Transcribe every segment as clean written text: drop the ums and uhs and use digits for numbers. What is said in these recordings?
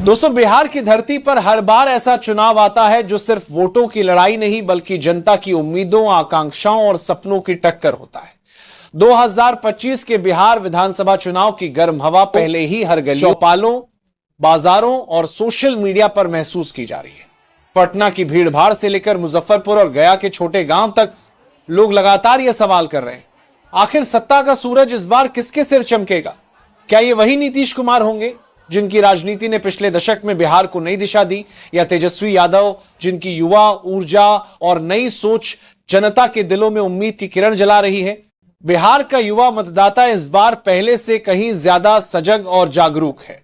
दोस्तों, बिहार की धरती पर हर बार ऐसा चुनाव आता है जो सिर्फ वोटों की लड़ाई नहीं बल्कि जनता की उम्मीदों, आकांक्षाओं और सपनों की टक्कर होता है। 2025 के बिहार विधानसभा चुनाव की गर्म हवा पहले ही हर गली, चौपालों, बाजारों और सोशल मीडिया पर महसूस की जा रही है। पटना की भीड़भाड़ से लेकर मुजफ्फरपुर और गया के छोटे गांव तक लोग लगातार यह सवाल कर रहे हैं, आखिर सत्ता का सूरज इस बार किसके सिर चमकेगा? क्या ये वही नीतीश कुमार होंगे जिनकी राजनीति ने पिछले दशक में बिहार को नई दिशा दी, या तेजस्वी यादव जिनकी युवा ऊर्जा और नई सोच जनता के दिलों में उम्मीद की किरण जला रही है? बिहार का युवा मतदाता इस बार पहले से कहीं ज्यादा सजग और जागरूक है।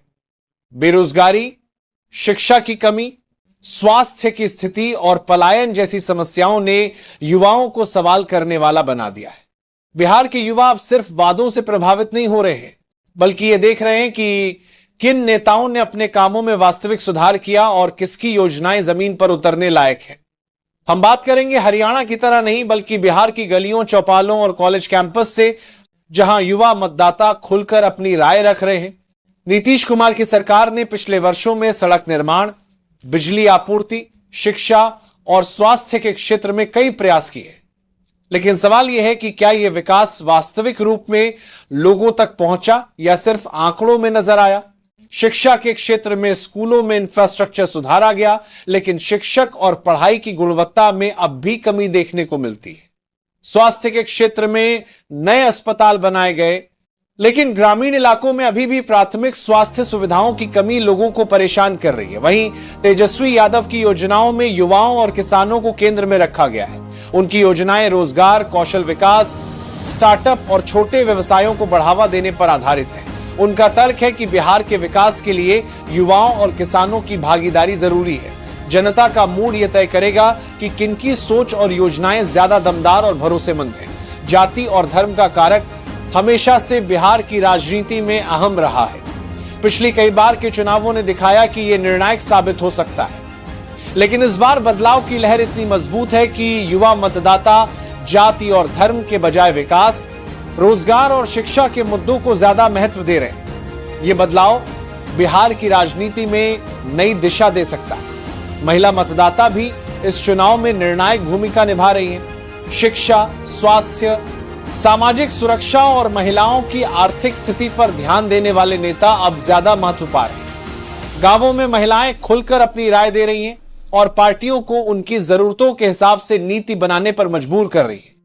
बेरोजगारी, शिक्षा की कमी, स्वास्थ्य की स्थिति और पलायन जैसी समस्याओं ने युवाओं को सवाल करने वाला बना दिया है। बिहार के युवा अब सिर्फ वादों से प्रभावित नहीं हो रहे हैं, बल्कि ये देख रहे हैं कि किन नेताओं ने अपने कामों में वास्तविक सुधार किया और किसकी योजनाएं जमीन पर उतरने लायक हैं। हम बात करेंगे हरियाणा की तरह नहीं बल्कि बिहार की गलियों, चौपालों और कॉलेज कैंपस से, जहां युवा मतदाता खुलकर अपनी राय रख रहे हैं। नीतीश कुमार की सरकार ने पिछले वर्षों में सड़क निर्माण, बिजली आपूर्ति, शिक्षा और स्वास्थ्य के क्षेत्र में कई प्रयास किए, लेकिन सवाल यह है कि क्या यह विकास वास्तविक रूप में लोगों तक पहुंचा या सिर्फ आंकड़ों में नजर आया? शिक्षा के क्षेत्र में स्कूलों में इंफ्रास्ट्रक्चर सुधार आ गया, लेकिन शिक्षक और पढ़ाई की गुणवत्ता में अब भी कमी देखने को मिलती है। स्वास्थ्य के क्षेत्र में नए अस्पताल बनाए गए, लेकिन ग्रामीण इलाकों में अभी भी प्राथमिक स्वास्थ्य सुविधाओं की कमी लोगों को परेशान कर रही है। वहीं तेजस्वी यादव की योजनाओं में युवाओं और किसानों को केंद्र में रखा गया है। उनकी योजनाएं रोजगार, कौशल विकास, स्टार्टअप और छोटे व्यवसायों को बढ़ावा देने पर आधारित है। उनका तर्क है कि बिहार के विकास के लिए युवाओं और किसानों की भागीदारी जरूरी है। जनता का मूड यह तय करेगा कि किनकी सोच और योजनाएं ज्यादा दमदार और भरोसेमंद हैं। जाति और धर्म का कारक हमेशा से बिहार की राजनीति में अहम रहा है। पिछली कई बार के चुनावों ने दिखाया कि यह निर्णायक साबित हो सकता है, लेकिन इस बार बदलाव की लहर इतनी मजबूत है कि युवा मतदाता जाति और धर्म के बजाय विकास, रोजगार और शिक्षा के मुद्दों को ज्यादा महत्व दे रहे हैं। यह बदलाव बिहार की राजनीति में नई दिशा दे सकता है। महिला मतदाता भी इस चुनाव में निर्णायक भूमिका निभा रही हैं। शिक्षा, स्वास्थ्य, सामाजिक सुरक्षा और महिलाओं की आर्थिक स्थिति पर ध्यान देने वाले नेता अब ज्यादा महत्व पा रहे हैं। गांवों में महिलाएं खुलकर अपनी राय दे रही हैं और पार्टियों को उनकी जरूरतों के हिसाब से नीति बनाने पर मजबूर कर रही है।